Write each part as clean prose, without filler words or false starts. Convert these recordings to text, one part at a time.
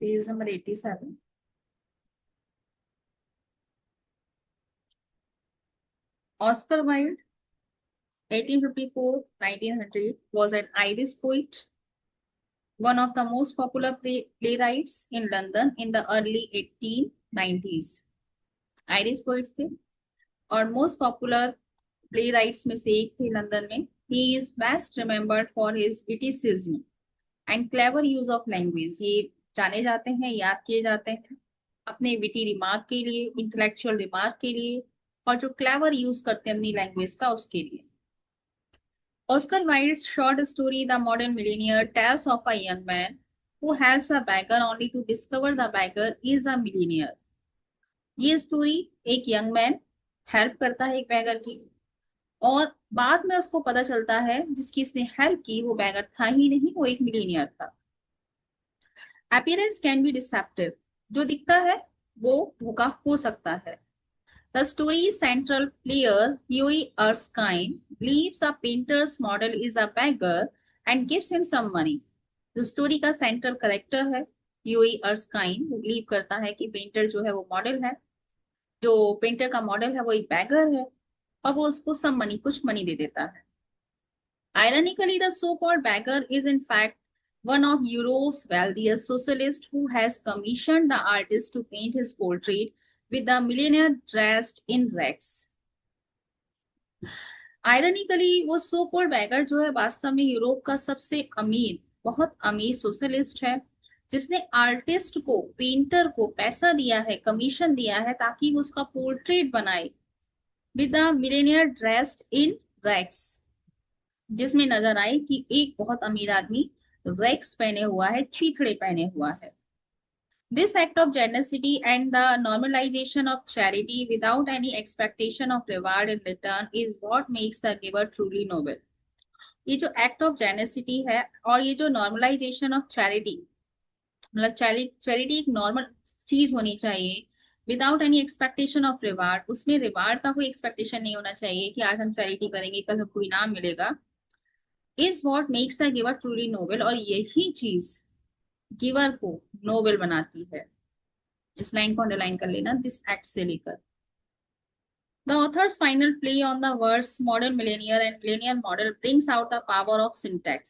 Page number 87। Oscar Wilde, 1854-1900, was an Irish poet, one of the most popular playwrights in London in the early 1890s. Irish poet थे और most popular play rights में से एक थे London में। He is best remembered for his witticism and clever use of language. ये जाने जाते हैं, याद किए जाते हैं अपने विटी रिमार्क के लिए, इंटेलेक्चुअल रिमार्क के लिए, और जो क्लेवर यूज करते हैं अपनी लैंग्वेज का उसके लिए। Oscar Wilde's short story, The Modern Millionaire, tells of a young man who helps a beggar only to discover the beggar is a millionaire. ये स्टोरी एक यंग मैन हेल्प करता है एक बैगर की, और बाद में उसको पता चलता है जिसकी इसने हेल्प की वो बैगर था ही नहीं, वो एक मिलीनियर था। अपीयरेंस कैन बी डिसेप्टिव, जो दिखता है वो धोखा हो सकता है। The story's central player, Huey Erskine, believes a painter's model is a beggar and gives him some money. जो स्टोरी का सेंट्रल करेक्टर है ह्यूई अर्स्काइन, वो बिलीव करता है कि पेंटर जो है वो मॉडल है, जो पेंटर का मॉडल है वो एक बैगर है, और वो उसको सम मनी, कुछ मनी दे देता है। Ironically, the so-called beggar is in fact one of Europe's wealthiest socialists who has commissioned the artist to paint his portrait with the millionaire dressed in rags. Ironically वो so called bagger जो है वास्तव में Europe का सबसे अमीर, बहुत अमीर सोशलिस्ट है, जिसने आर्टिस्ट को, पेंटर को पैसा दिया है, कमीशन दिया है ताकि वो उसका पोर्ट्रेट बनाए with the Millionaire dressed in rags, जिसमें नजर आए कि एक बहुत अमीर आदमी रैग्स पहने हुआ है, चीथड़े पहने हुआ है। This act of generosity and the normalization of charity without any expectation of reward in return is what makes the giver truly noble. ये जो एक्ट ऑफ जेनेसिटी है और ये जो नॉर्मलाइजेशन ऑफ चैरिटी, मतलब चैरिटी एक नॉर्मल चीज होनी चाहिए without any expectation of reward, उसमें रिवार्ड का कोई एक्सपेक्टेशन नहीं होना चाहिए कि आज हम चैरिटी करेंगे कल हमको इनाम मिलेगा, is what makes the giver truly noble, और यही चीज गिवर को नोबल बनाती है। इस लाइन को अंडरलाइन कर लेना, दिस एक्ट से लेकर। The author's final play on the words modern millionaire and millionaire model brings out the power of syntax.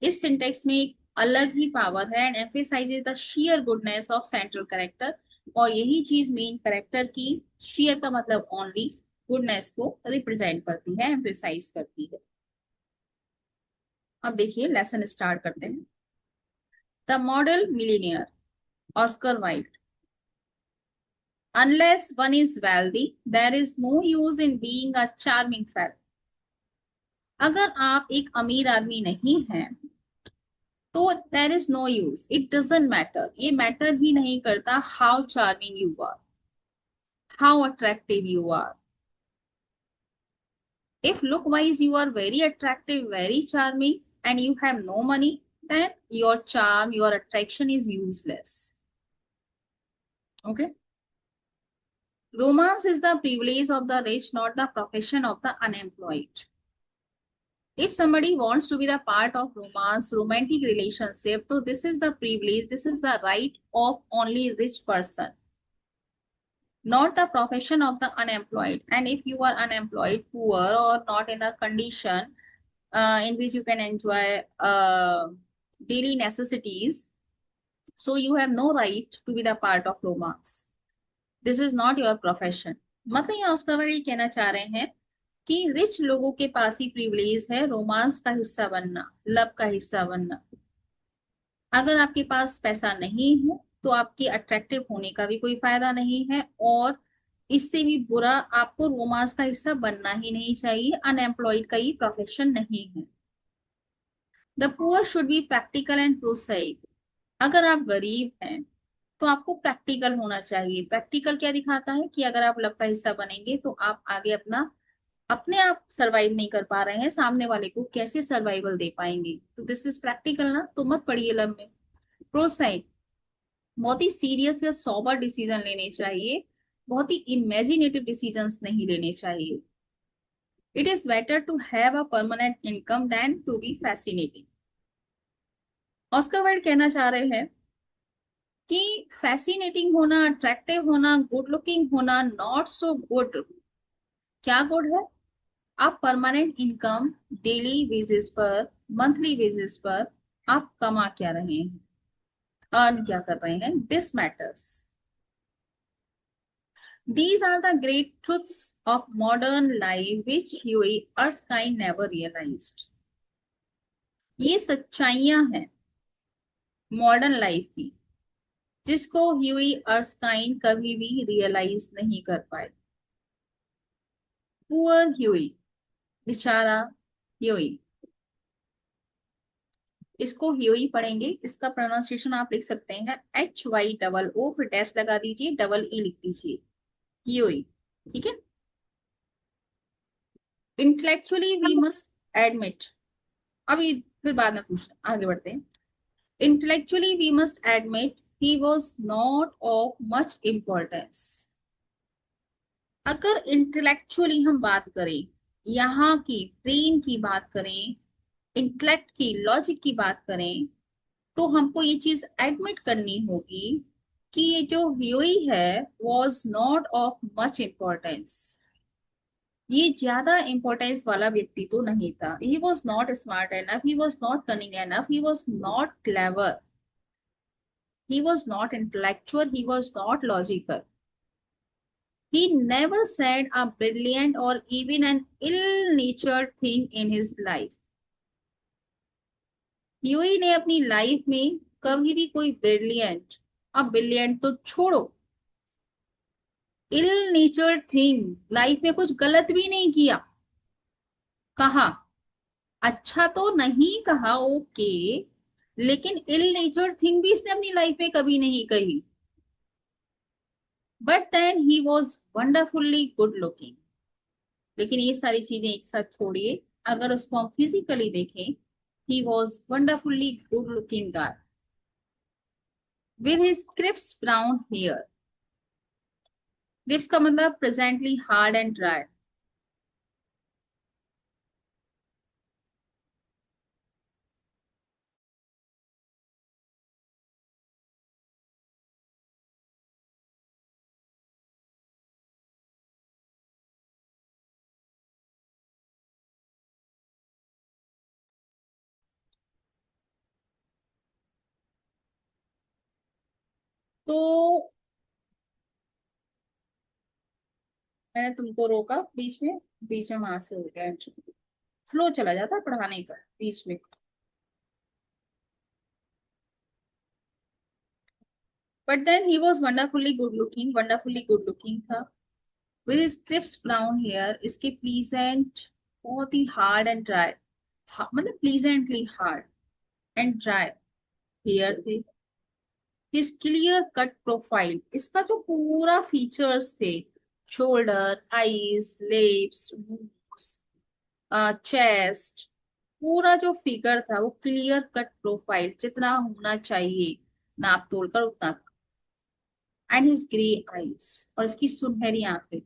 इस सिंटेक्स में एक अलग ही पावर है and emphasises the sheer goodness of central character, और यही चीज मेन कैरेक्टर की, sheer का मतलब ओनली, गुडनेस को रिप्रेजेंट करती है, एम्फेसाइज करती है। अब देखिए लेसन स्टार्ट करते हैं। The model millionaire, Oscar Wilde. Unless one is wealthy, there is no use in being a charming fellow. अगर आप एक अमीर आदमी नहीं हैं तो there is no use, it doesn't matter, ये मैटर ही नहीं करता how charming you are, how attractive you are. If look wise you are very attractive, very charming, and you have no money, then your charm, your attraction is useless. Okay. Romance is the privilege of the rich, not the profession of the unemployed. If somebody wants to be the part of romance, romantic relationship, so this is the privilege, this is the right of only rich person, not the profession of the unemployed. And if you are unemployed, poor, or not in a condition in which you can enjoy daily necessities, so you have no right to be the part of romance. This is not your profession. मतलब यहाँ Oscar Wilde कहना चाह रहे हैं कि rich लोगों के पास ही privilege है रोमांस का हिस्सा बनना, लव का हिस्सा बनना। अगर आपके पास पैसा नहीं है तो आपके अट्रैक्टिव होने का भी कोई फायदा नहीं है, और इससे भी बुरा आपको रोमांस का हिस्सा बनना ही नहीं चाहिए, अनएम्प्लॉयड का ये प्रोफेशन नहीं है। The poor should be practical and prosaic. अगर आप गरीब हैं तो आपको प्रैक्टिकल होना चाहिए। प्रैक्टिकल क्या दिखाता है कि अगर आप लव का हिस्सा बनेंगे तो आप आगे अपने आप सरवाइव नहीं कर पा रहे हैं, सामने वाले को कैसे सर्वाइवल दे पाएंगे, तो दिस इज प्रैक्टिकल ना, तो मत पढ़िए लव में। प्रोसाइक, बहुत ही सीरियस या सोबर डिसीजन लेने चाहिए, बहुत ही इमेजिनेटिव डिसीजंस नहीं लेने चाहिए। It is better to have a permanent income than to be fascinating. Oscar Wilde कहना चाह रहे हैं कि फैसिनेटिंग होना, अट्रैक्टिव होना, गुड लुकिंग होना नॉट सो गुड। क्या गुड है? आप परमानेंट इनकम डेली बेसिस पर, मंथली बेसिस पर आप कमा क्या रहे हैं, अर्न क्या कर रहे हैं, this matters. These are the great truths of modern life which Huey Erskine never realized. ये सच्चाइयां हैं मॉडर्न लाइफ की, जिसको ह्यूई अर्स्काइन कभी भी रियलाइज नहीं कर पाए। पुअर ह्यूई, बेचारा ह्यूई। इसको ह्यूई पढ़ेंगे, इसका प्रोनाउंसिएशन आप लिख सकते हैं HY, फिर डैश लगा दीजिए, डबल ई लिख दीजिए, ह्यूई। ठीक है। इंटेलेक्चुअली वी मस्ट एडमिट, अभी फिर बाद में पूछना, आगे बढ़ते हैं। Intellectually, we must admit he was not of much importance. अगर इंटेलेक्चुअली हम बात करें, यहाँ की ब्रेन की बात करें, इंटेलेक्ट की, लॉजिक की बात करें, तो हमको ये चीज एडमिट करनी होगी कि ये जो ह्यूई है was not of much importance। ये ज्यादा इंपॉर्टेंस वाला व्यक्ति तो नहीं था। He was not smart enough, he was not cunning enough, he was not clever, he was not intellectual, he was not logical. He never said a brilliant or even an ill-natured thing in his life. Huey ने अपनी life में कभी भी कोई brilliant, अब brilliant तो छोड़ो, इल नेचर्ड thing, life में कुछ गलत भी नहीं किया। कहा, अच्छा तो नहीं कहा, ओके, लेकिन इल नेचर्ड थिंग भी इसने अपनी लाइफ में कभी नहीं कही। But then he was wonderfully good looking. लेकिन ये सारी चीजें एक साथ छोड़िए, अगर उसको हम फिजिकली देखें, he was wonderfully good looking guy with his crisp brown hair. Crisp का मतलब प्रेजेंटली हार्ड एंड ड्राई। तो मैंने तुमको रोका बीच में वहां से हो गया, फ्लो चला जाता है पढ़ाने का बीच में। But then he was wonderfully good looking था, with his crisp brown hair, इसके प्लीजेंट, बहुत ही हार्ड एंड ड्राई, मतलब pleasantly hard and dry hair थे। हिज क्लियर कट प्रोफाइल, इसका जो पूरा फीचर्स थे, शोल्डर, आईज, लिप्स, चेस्ट, पूरा जो फिगर था वो क्लियर कट प्रोफाइल जितना होना चाहिए नाप तोलकर उतना था। एंड हिज ग्रे आईज, और इसकी सुनहरी आंखें।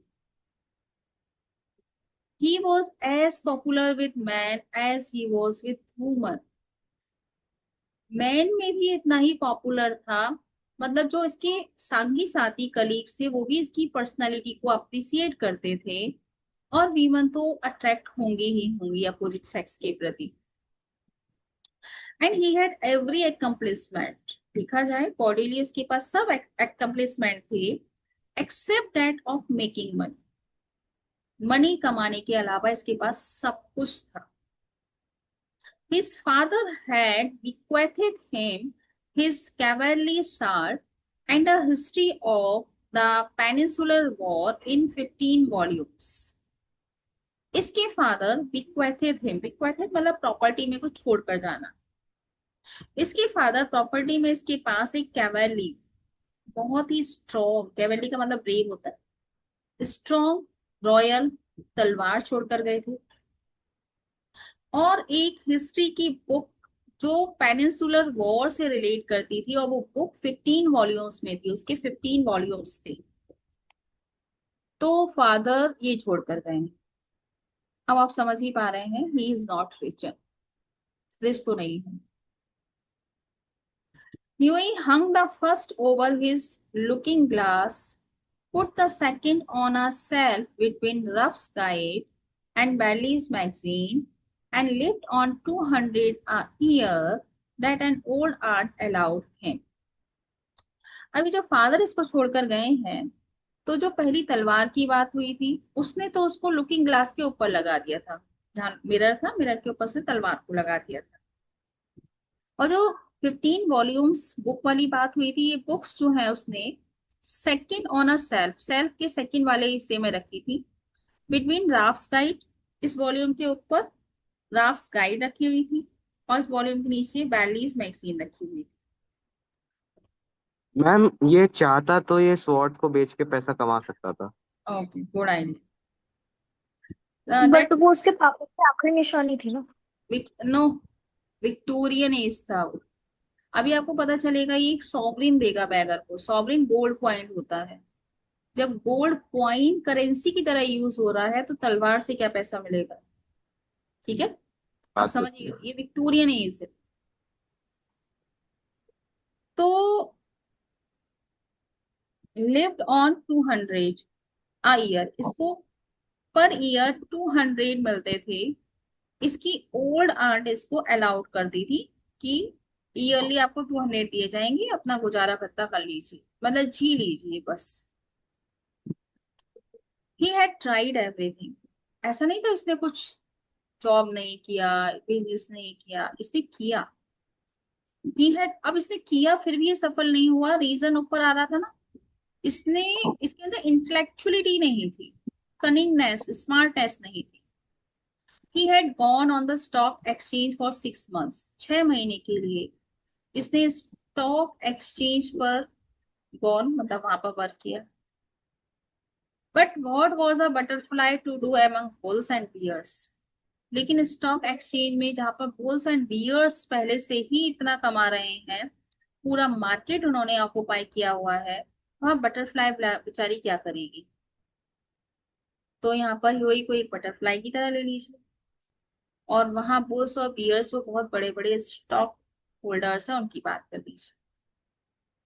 He was as popular with man as he was with woman. Man में भी इतना ही पॉपुलर था, मतलब जो इसके संगी साथी कलीग्स थे वो भी इसकी पर्सनालिटी को अप्रिसिएट करते थे, और वीमन तो अट्रैक्ट होंगे ही होंगी अपोजिट सेक्स के प्रति। And he had every accomplishment, देखा जाए बॉडीली उसके पास सब अकम्प्लिशमेंट थे, except that of making money. Money कमाने के अलावा इसके पास सब कुछ था। His father had bequeathed him his cavalry sword and a history of the Peninsular War in 15 volumes. इसके फादर bequeathed him, bequeathed मतलब प्रॉपर्टी में कुछ छोड़कर जाना। इसके फादर प्रॉपर्टी में इसके पास एक कैवलरी, बहुत ही स्ट्रॉन्ग, कैवलरी का मतलब ब्रेव होता है, स्ट्रॉन्ग रॉयल तलवार छोड़कर गए थे, और एक हिस्ट्री की बुक जो पेनिनसुलर वॉर से रिलेट करती थी, और वो बुक 15 वॉल्यूम्स में थी, उसके 15 वॉल्यूम्स थे। तो फादर ये छोड़कर गए हैं। अब आप समझ ही पा रहे हैं, he is not rich, rich तो नहीं है। Huey hung the first over his looking glass, put the second on a shelf between Ruff's Guide and Bailey's magazine, and lived on 200 a year that an old aunt allowed him. अभी जब father इसको छोड़कर गए हैं, तो जो पहली तलवार की बात हुई थी, उसने तो उसको लुकिंग ग्लास के ऊपर लगा दिया था, जहां मिरर था, मिरर के ऊपर से तलवार को लगा दिया था। और जो 15 वॉल्यूम्स बुक वाली बात हुई थी, ये बुक्स जो है उसने second on a self, self के सेकंड वाले हिस्से में रखी थी, बिटवीन राफ्स गाइड, इस वॉल्यूम के ऊपर राफ्स गाइड रखी हुई थी, और इस वॉल्यूम के नीचे बैलीज मैगजीन रखी हुई थी। मैम ये चाहता तो ये स्वॉर्ड को बेच के पैसा कमा सकता था। Okay, good idea. But that वो उसके पापा की आखिरी निशानी थी ना। नो, विक्टोरियन एज था वो। अभी आपको पता चलेगा, ये एक सॉवरिन देगा बैगर को। सॉवरिन गोल्ड पॉइंट होता है। जब गोल्ड पॉइंट करेंसी की तरह यूज हो रहा है, तो तलवार से क्या पैसा मिलेगा? ठीक है, आप बात तो सही समझिए, है। ये विक्टोरियन एज है। तो लिव्ड ऑन 200 a ईयर, इसको पर ईयर 200 मिलते थे। इसकी ओल्ड आर्ट इसको अलाउड कर दी थी कि ईयरली आपको 200 दिए जाएंगे, अपना गुजारा भत्ता कर लीजिए, मतलब जी लीजिए बस। ही हैड ट्राइड एवरीथिंग, ऐसा नहीं था इसने कुछ जॉब नहीं किया, बिजनेस नहीं किया, इसने किया। ही हैड, अब इसने किया फिर भी ये सफल नहीं हुआ, रीजन ऊपर आ रहा था ना, इसने, इसके अंदर इंटेलेक्चुअलिटी नहीं थी, कनिंगनेस, स्मार्टनेस नहीं थी। He had gone on the stock exchange for 6 months, 6 महीने के लिए इसने स्टॉक एक्सचेंज पर गॉन, मतलब वहां पर वर्क किया। But what was a butterfly to do among bulls and bears, लेकिन स्टॉक एक्सचेंज में जहां पर बुल्स एंड बियर्स पहले से ही इतना कमा रहे हैं, पूरा मार्केट उन्होंने ऑक्युपाई किया हुआ है, वहां बटरफ्लाई बेचारी क्या करेगी? तो यहाँ पर ह्यूई को एक बटरफ्लाई की तरह ले लीजिए, और वहां बुल्स और बियर्स जो बहुत बड़े बड़े स्टॉक होल्डर्स हैं उनकी बात कर लीजिए।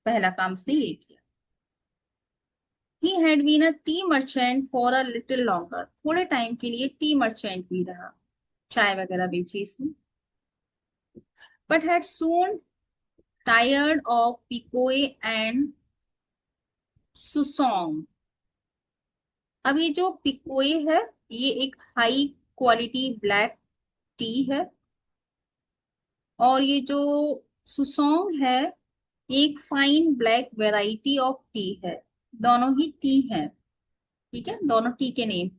पहला काम उसने ये किया। He had been a tea merchant for a little longer, थोड़े टाइम के लिए टी मर्चेंट भी रहा, चाय वगैरह बेची इसने। But had soon tired of pekoe and souchong. अब ये जो पिकोए है, ये एक हाई क्वालिटी ब्लैक टी है, और ये जो सुसोंग है, एक fine black variety of T है। दोनों ही टी है, ठीक है, दोनों टी के नेम।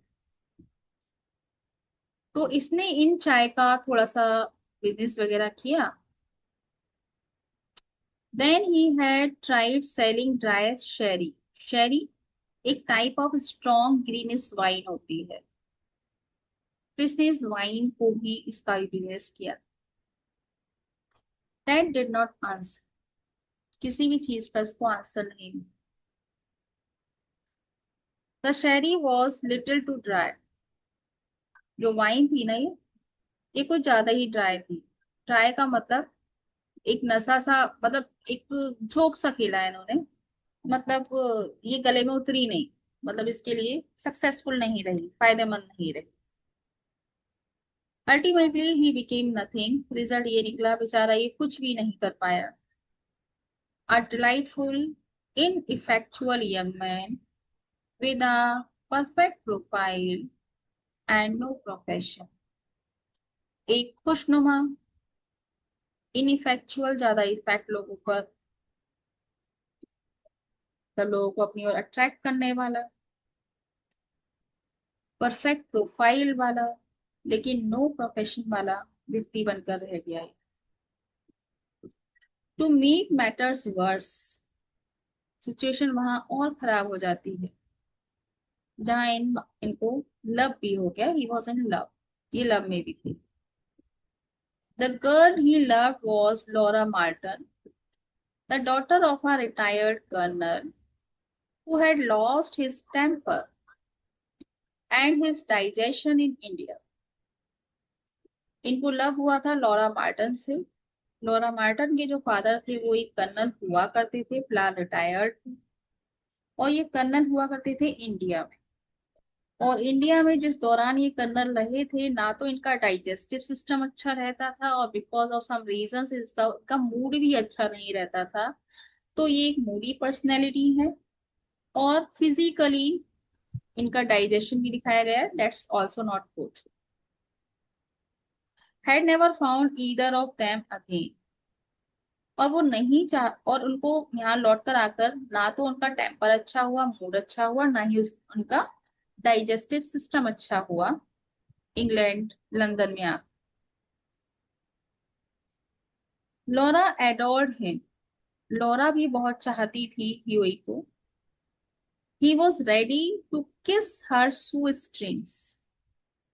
तो इसने इन चाय का थोड़ा सा बिजनेस वगैरह किया। Then he had tried selling dry sherry. Sherry एक type of strong greenish wine होती है, तो इसने इस वाइन को भी, इसका भी बिजनेस किया। दैट डिड नॉट आंसर, किसी भी चीज का इसको आंसर नहीं। The Sheri was little to dry, जो वाइन थी ना, ये कुछ ज्यादा ही ड्राई थी। ड्राई का मतलब एक नशा सा, मतलब एक झोंक सा खेला है इन्होंने, मतलब ये गले में उतरी नहीं, मतलब इसके लिए सक्सेसफुल नहीं रही, फायदेमंद नहीं रही। Ultimately he became nothing, result ये निकला, बेचारा ये कुछ भी नहीं कर पाया। अ delightful ineffectual young man with a perfect profile and no profession, एक खुशनुमा, इनइफेक्चुअल ज्यादा इफेक्ट लोगों पर, सब लोगों को अपनी ओर अट्रैक्ट करने वाला, परफेक्ट प्रोफाइल वाला, लेकिन नो प्रोफेशन वाला व्यक्ति बनकर रह गया है। To make matters worse, situation वहां और खराब हो जाती है, जहां इनको लव भी हो गया, ही वॉज इन लव, ये लव में भी थी। The girl he loved was Laura Marton, the daughter of a retired colonel who had lost his temper and his digestion in India. इनको लव हुआ था लॉरा मार्टन से, Laura Marton के जो फादर थे वो एक कर्नल हुआ करते थे, फिलहाल रिटायर्ड थे। और ये कर्नल हुआ करते थे इंडिया में। और इंडिया में जिस दौरान ये कर्नल रहे थे, ना तो इनका डाइजेस्टिव सिस्टम अच्छा रहता था, और बिकॉज ऑफ सम रीजंस इनका मूड भी अच्छा नहीं रहता था। तो ये एक मूडी पर्सनैलिटी है। और फिजिकली इनका डाइजेशन भी दिखाया गया है, that's also not good. Had never found either of them again. और वो नहीं चाह, और उनको यहाँ लौट कर आकर ना तो उनका टेम्पर अच्छा हुआ, मूड अच्छा हुआ, ना ही उनका डाइजेस्टिव सिस्टम अच्छा हुआ इंग्लैंड लंदन में आकर। Laura adored him. लॉरा भी बहुत चाहती थी ह्यूई को। ही वॉज रेडी टू किस हर शू स्ट्रिंग्स।